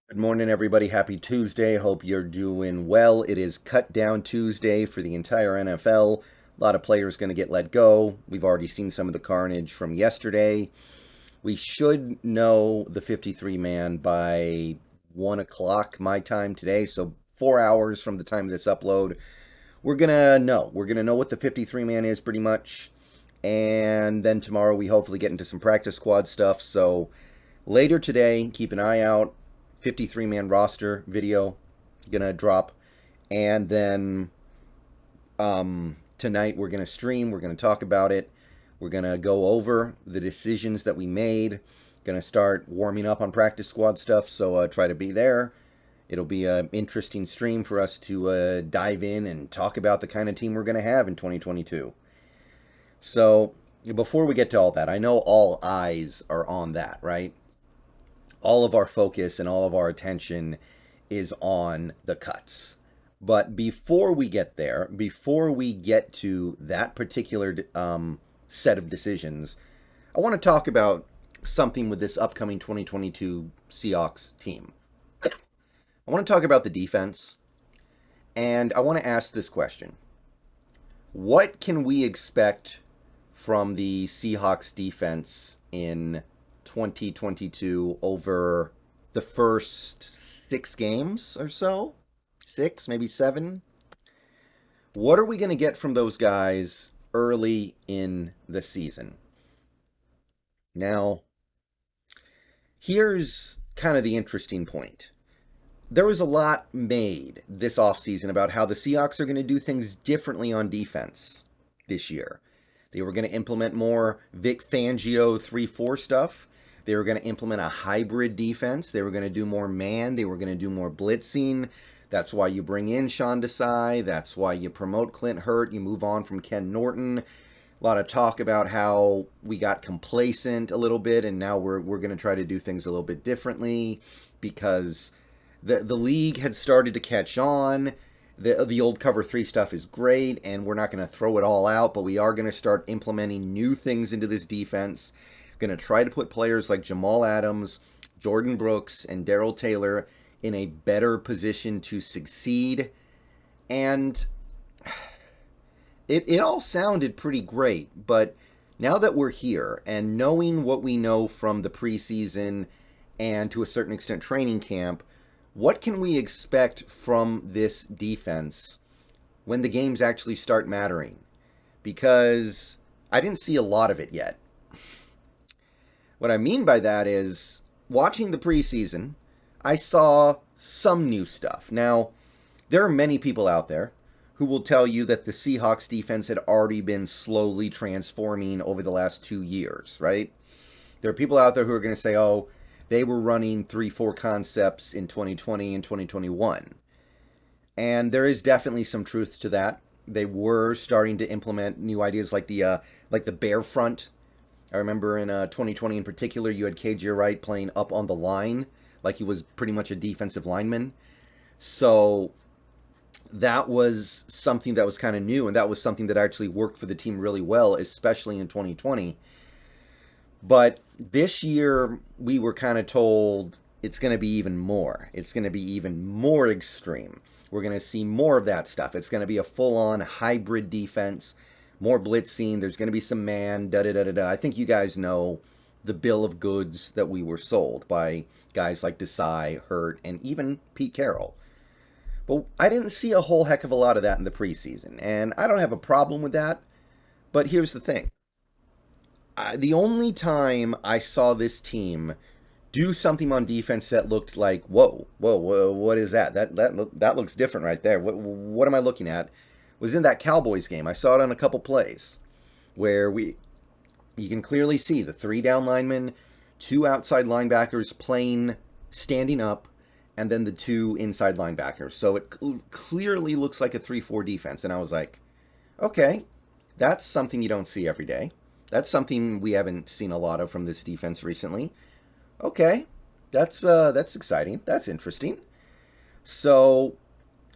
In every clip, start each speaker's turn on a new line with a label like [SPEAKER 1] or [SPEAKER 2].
[SPEAKER 1] Good morning, everybody. Happy Tuesday. Hope you're doing well. It is Cut Down Tuesday for the entire NFL. A lot of players going to get let go. We've already seen some of the carnage from yesterday. We should know the 53 man by 1 o'clock my time today. So 4 hours from the time of this upload, we're going to know. We're going to know what the 53 man is pretty much. And then tomorrow we hopefully get into some practice squad stuff. So later today, keep an eye out. 53-man roster video gonna drop, and then tonight we're gonna stream. We're gonna talk about it. We're gonna go over the decisions that we made. Gonna start warming up on practice squad stuff, so try to be there. It'll be an interesting stream for us to dive in and talk about the kind of team we're gonna have in 2022. So before we get to all that, I know all eyes are on that, right? All of our focus and all of our attention is on the cuts. But before we get there, before we get to that particular set of decisions, I want to talk about something with this upcoming 2022 Seahawks team. I want to talk about the defense, and I want to ask this question. What can we expect from the Seahawks defense in 2022 over the first 6 games or so? 6, maybe 7? What are we going to get from those guys early in the season? Now, here's kind of the interesting point. There was a lot made this offseason about how the Seahawks are going to do things differently on defense this year. They were going to implement more Vic Fangio 3-4 stuff. They were going to implement a hybrid defense. They were going to do more man. They were going to do more blitzing. That's why you bring in Sean Desai. That's why you promote Clint Hurt. You move on from Ken Norton. A lot of talk about how we got complacent a little bit, and now we're going to try to do things a little bit differently because the league had started to catch on. The old cover 3 stuff is great, and we're not going to throw it all out, but we are going to start implementing new things into this defense. Going to try to put players like Jamal Adams, Jordan Brooks, and Darrell Taylor in a better position to succeed. And it all sounded pretty great, but now that we're here and knowing what we know from the preseason and to a certain extent training camp, what can we expect from this defense when the games actually start mattering? Because I didn't see a lot of it yet. What I mean by that is, watching the preseason, I saw some new stuff. Now, there are many people out there who will tell you that the Seahawks defense had already been slowly transforming over the last 2 years, right? There are people out there who are going to say, oh, they were running 3-4 concepts in 2020 and 2021. And there is definitely some truth to that. They were starting to implement new ideas like the bear front. I remember in 2020 in particular, you had KJ Wright playing up on the line like he was pretty much a defensive lineman. So that was something that was kind of new, and that was something that actually worked for the team really well, especially in 2020. But this year, we were kind of told it's going to be even more. It's going to be even more extreme. We're going to see more of that stuff. It's going to be a full-on hybrid defense, more blitzing. There's going to be some man, da-da-da-da-da. I think you guys know the bill of goods that we were sold by guys like Desai, Hurt, and even Pete Carroll. But I didn't see a whole heck of a lot of that in the preseason, and I don't have a problem with that. But here's the thing. The only time I saw this team do something on defense that looked like, whoa, what is that? That looks different right there. What am I looking at? Was in that Cowboys game. I saw it on a couple plays where you can clearly see the 3 down linemen, 2 outside linebackers standing up, and then the 2 inside linebackers. So it clearly looks like a 3-4 defense. And I was like, okay, that's something you don't see every day. That's something we haven't seen a lot of from this defense recently. Okay, that's exciting. That's interesting. So,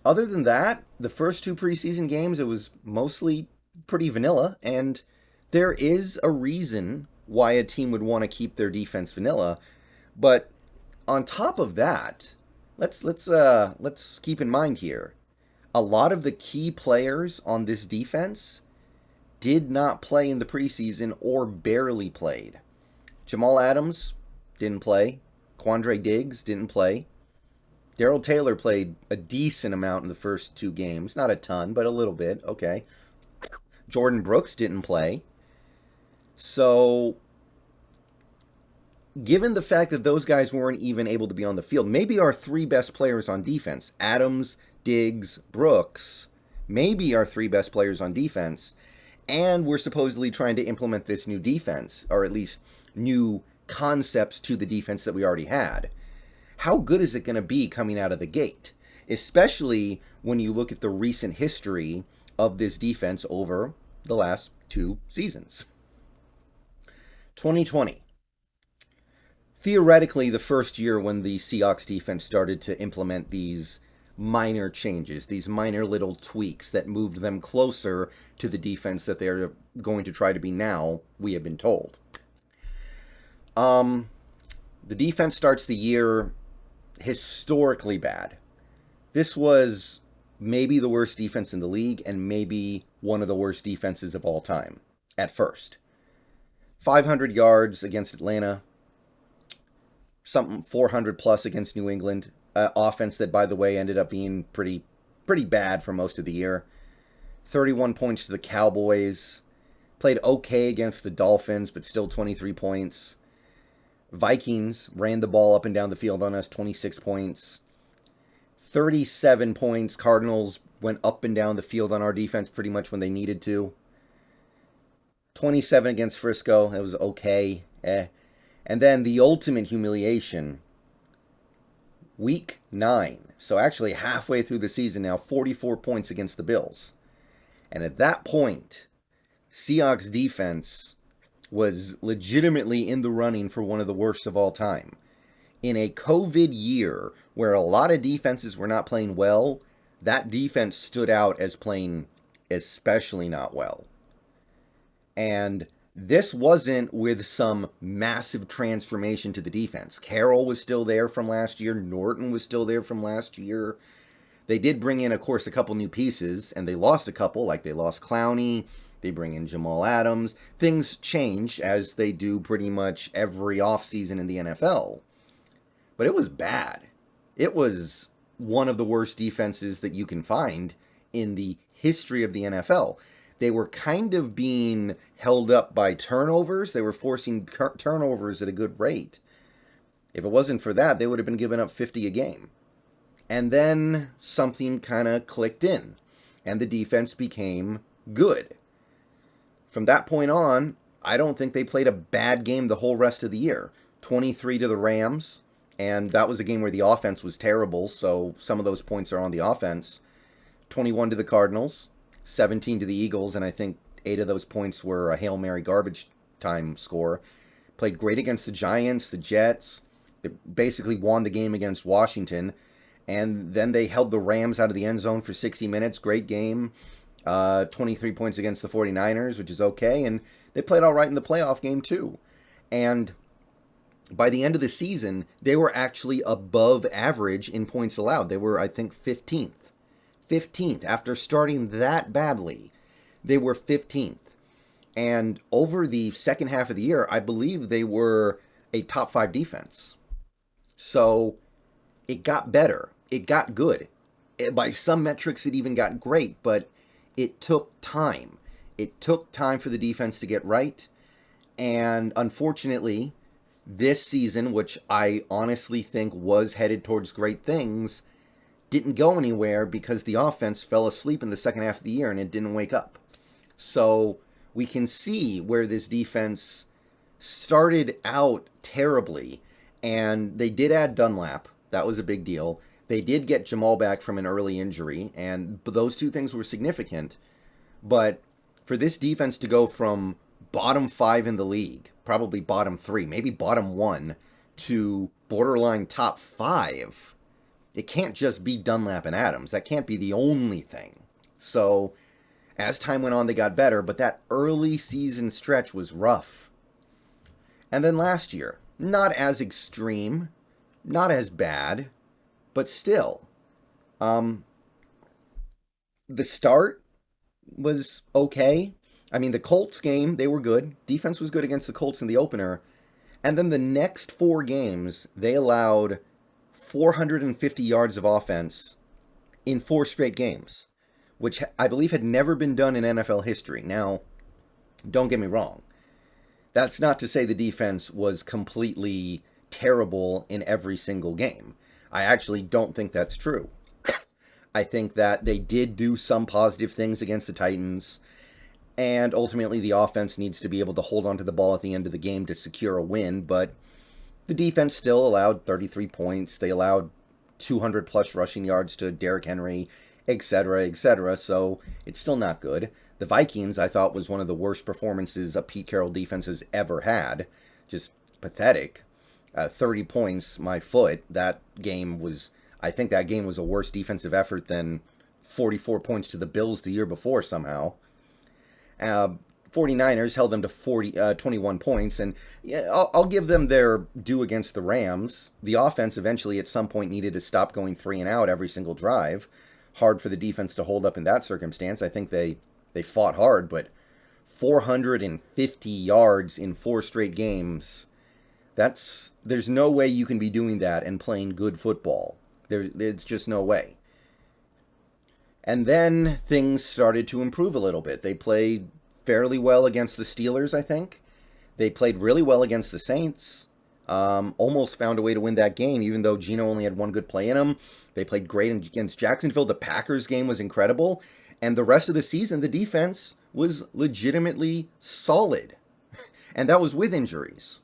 [SPEAKER 1] other than that, the first 2 preseason games, it was mostly pretty vanilla, and there is a reason why a team would want to keep their defense vanilla. But on top of that, let's keep in mind here. A lot of the key players on this defense did not play in the preseason or barely played. Jamal Adams didn't play. Quandre Diggs didn't play. Darrell Taylor played a decent amount in the first 2 games. Not a ton, but a little bit. Okay. Jordan Brooks didn't play. So, given the fact that those guys weren't even able to be on the field, maybe our 3 best players on defense, Adams, Diggs, Brooks, maybe our 3 best players on defense, and we're supposedly trying to implement this new defense, or at least new concepts to the defense that we already had. How good is it going to be coming out of the gate? Especially when you look at the recent history of this defense over the last 2 seasons. 2020. Theoretically, the first year when the Seahawks defense started to implement these minor changes, these minor little tweaks that moved them closer to the defense that they're going to try to be now, we have been told. The defense starts the year historically bad. This was maybe the worst defense in the league and maybe one of the worst defenses of all time at first. 500 yards against Atlanta, something 400 plus against New England. Offense that, by the way, ended up being pretty bad for most of the year. 31 points to the Cowboys. Played okay against the Dolphins, but still 23 points. Vikings ran the ball up and down the field on us, 26 points. 37 points. Cardinals went up and down the field on our defense pretty much when they needed to. 27 against Frisco. It was okay. And then the ultimate humiliation, Week 9. So actually halfway through the season now, 44 points against the Bills. And at that point, Seahawks defense was legitimately in the running for one of the worst of all time. In a COVID year where a lot of defenses were not playing well, that defense stood out as playing especially not well. And this wasn't with some massive transformation to the defense. Carroll was still there from last year. Norton was still there from last year. They did bring in, of course, a couple new pieces, and they lost a couple, like they lost Clowney. They bring in Jamal Adams. Things change, as they do pretty much every offseason in the NFL. But it was bad. It was one of the worst defenses that you can find in the history of the NFL. They were kind of being held up by turnovers. They were forcing turnovers at a good rate. If it wasn't for that, they would have been giving up 50 a game. And then something kind of clicked in, and the defense became good. From that point on, I don't think they played a bad game the whole rest of the year. 23 to the Rams, and that was a game where the offense was terrible, so some of those points are on the offense. 21 to the Cardinals, 17 to the Eagles, and I think 8 of those points were a Hail Mary garbage time score. Played great against the Giants, the Jets. They basically won the game against Washington, and then they held the Rams out of the end zone for 60 minutes. Great game. 23 points against the 49ers, which is okay, and they played all right in the playoff game too. And by the end of the season, they were actually above average in points allowed. They were, I think, 15th. 15th. After starting that badly, they were 15th. And over the second half of the year, I believe they were a top 5 defense. So it got better. It got good. By some metrics, it even got great, but it took time. It took time for the defense to get right. And unfortunately, this season, which I honestly think was headed towards great things, didn't go anywhere because the offense fell asleep in the second half of the year and it didn't wake up. So we can see where this defense started out terribly. And they did add Dunlap. That was a big deal. They did get Jamal back from an early injury, and those 2 things were significant. But for this defense to go from bottom 5 in the league, probably bottom 3, maybe bottom 1, to borderline top 5, it can't just be Dunlap and Adams. That can't be the only thing. So as time went on, they got better, but that early season stretch was rough. And then last year, not as extreme, not as bad, But still, um, the start was okay. I mean, the Colts game, they were good. Defense was good against the Colts in the opener. And then the next four games, they allowed 450 yards of offense in four straight games, which I believe had never been done in NFL history. Now, don't get me wrong. That's not to say the defense was completely terrible in every single game. I actually don't think that's true. I think that they did do some positive things against the Titans, and ultimately the offense needs to be able to hold on to the ball at the end of the game to secure a win, but the defense still allowed 33 points. They allowed 200 plus rushing yards to Derrick Henry, etc., etc., so it's still not good. The Vikings, I thought, was one of the worst performances a Pete Carroll defense has ever had. Just pathetic. 30 points, my foot. That game was, I think that game was a worse defensive effort than 44 points to the Bills the year before somehow. 49ers held them to 21 points, and yeah, I'll give them their due against the Rams. The offense eventually at some point needed to stop going 3-and-out every single drive. Hard for the defense to hold up in that circumstance. I think they fought hard, but 450 yards in four straight games, there's no way you can be doing that and playing good football. It's just no way. And then things started to improve a little bit. They played fairly well against the Steelers, I think. They played really well against the Saints. Almost found a way to win that game, even though Geno only had one good play in him. They played great against Jacksonville. The Packers game was incredible. And the rest of the season, the defense was legitimately solid. And that was with injuries.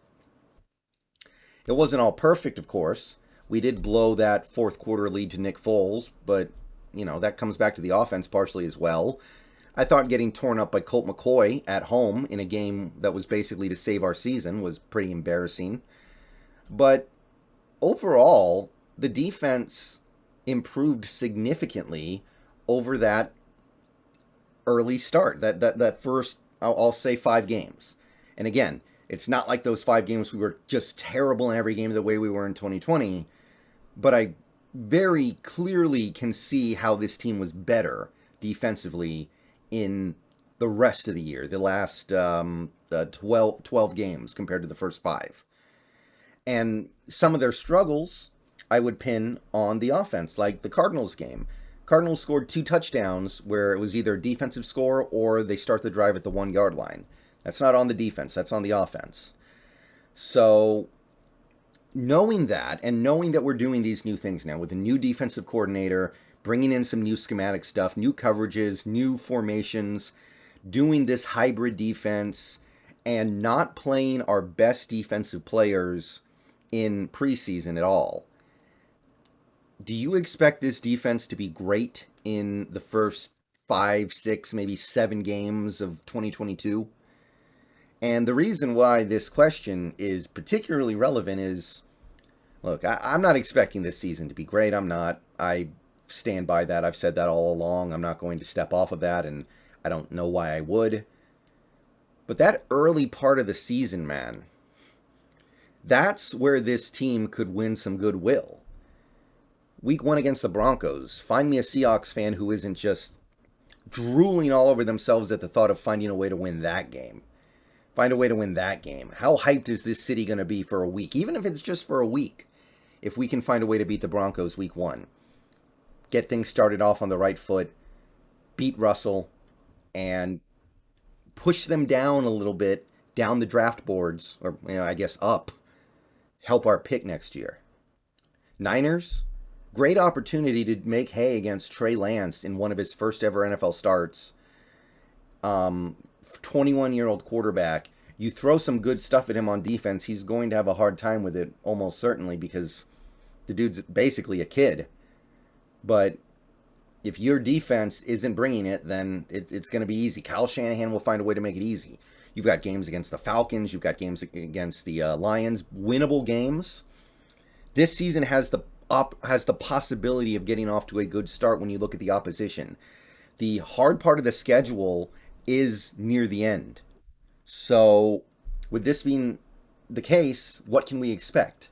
[SPEAKER 1] It wasn't all perfect, of course. We did blow that fourth quarter lead to Nick Foles, but, that comes back to the offense partially as well. I thought getting torn up by Colt McCoy at home in a game that was basically to save our season was pretty embarrassing. But overall, the defense improved significantly over that early start, that first, I'll say 5 games. And again, it's not like those 5 games we were just terrible in every game the way we were in 2020, but I very clearly can see how this team was better defensively in the rest of the year, the last 12 games compared to the first 5. And some of their struggles I would pin on the offense, like the Cardinals game. Cardinals scored 2 touchdowns where it was either a defensive score or they start the drive at the 1-yard line. That's not on the defense, that's on the offense. So, knowing that, and knowing that we're doing these new things now with a new defensive coordinator, bringing in some new schematic stuff, new coverages, new formations, doing this hybrid defense, and not playing our best defensive players in preseason at all. Do you expect this defense to be great in the first 5, 6, maybe 7 games of 2022? And the reason why this question is particularly relevant is, look, I'm not expecting this season to be great. I'm not. I stand by that. I've said that all along. I'm not going to step off of that, and I don't know why I would. But that early part of the season, man, that's where this team could win some goodwill. Week 1 against the Broncos. Find me a Seahawks fan who isn't just drooling all over themselves at the thought of finding a way to win that game. Find a way to win that game. How hyped is this city going to be for a week? Even if it's just for a week. If we can find a way to beat the Broncos week 1. Get things started off on the right foot. Beat Russell. And push them down a little bit. Down the draft boards. Or, I guess up. Help our pick next year. Niners. Great opportunity to make hay against Trey Lance in one of his first ever NFL starts. 21-year-old quarterback. You throw some good stuff at him on defense, he's going to have a hard time with it, almost certainly, because the dude's basically a kid. But if your defense isn't bringing it, then it's going to be easy. Kyle Shanahan will find a way to make it easy. You've got games against the Falcons. You've got games against the Lions. Winnable games. This season has the possibility of getting off to a good start when you look at the opposition. The hard part of the schedule is near the end. So, with this being the case, what can we expect?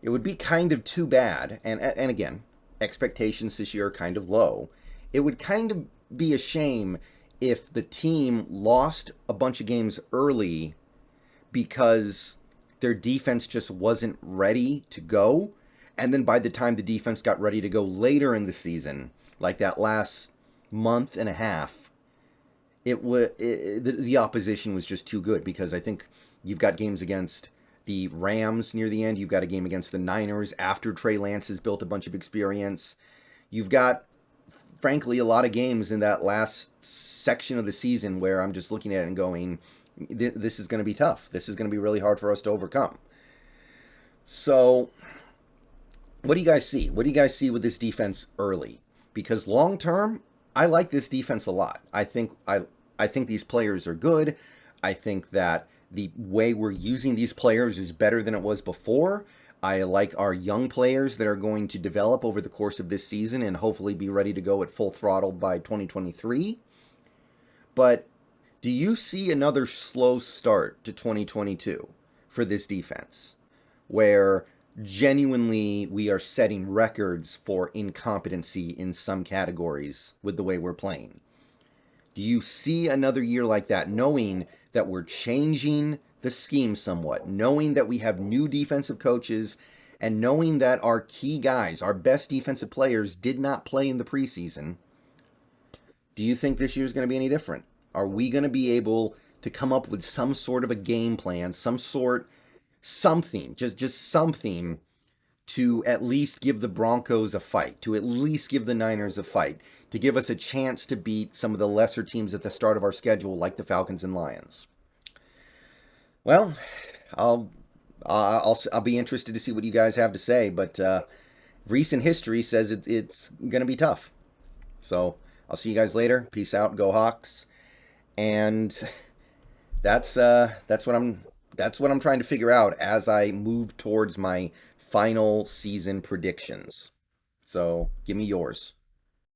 [SPEAKER 1] It would be kind of too bad, and again, expectations this year are kind of low. It would kind of be a shame if the team lost a bunch of games early because their defense just wasn't ready to go. And then by the time the defense got ready to go later in the season, like that last month and a half, the opposition was just too good because I think you've got games against the Rams near the end. You've got a game against the Niners after Trey Lance has built a bunch of experience. You've got, frankly, a lot of games in that last section of the season where I'm just looking at it and going, this is going to be tough. This is going to be really hard for us to overcome. So, what do you guys see? What do you guys see with this defense early? Because long term, I like this defense a lot. I think these players are good. I think that the way we're using these players is better than it was before. I like our young players that are going to develop over the course of this season and hopefully be ready to go at full throttle by 2023. But do you see another slow start to 2022 for this defense where genuinely we are setting records for incompetency in some categories with the way we're playing? Do you see another year like that, knowing that we're changing the scheme somewhat, knowing that we have new defensive coaches, and knowing that our key guys, our best defensive players, did not play in the preseason? Do you think this year's going to be any different? Are we going to be able to come up with some sort of a game plan, something, just something to at least give the Broncos a fight, to at least give the Niners a fight, to give us a chance to beat some of the lesser teams at the start of our schedule, like the Falcons and Lions? Well, I'll be interested to see what you guys have to say, but recent history says it's going to be tough. So I'll see you guys later. Peace out. Go Hawks. And that's what I'm trying to figure out as I move towards my final season predictions. So give me yours.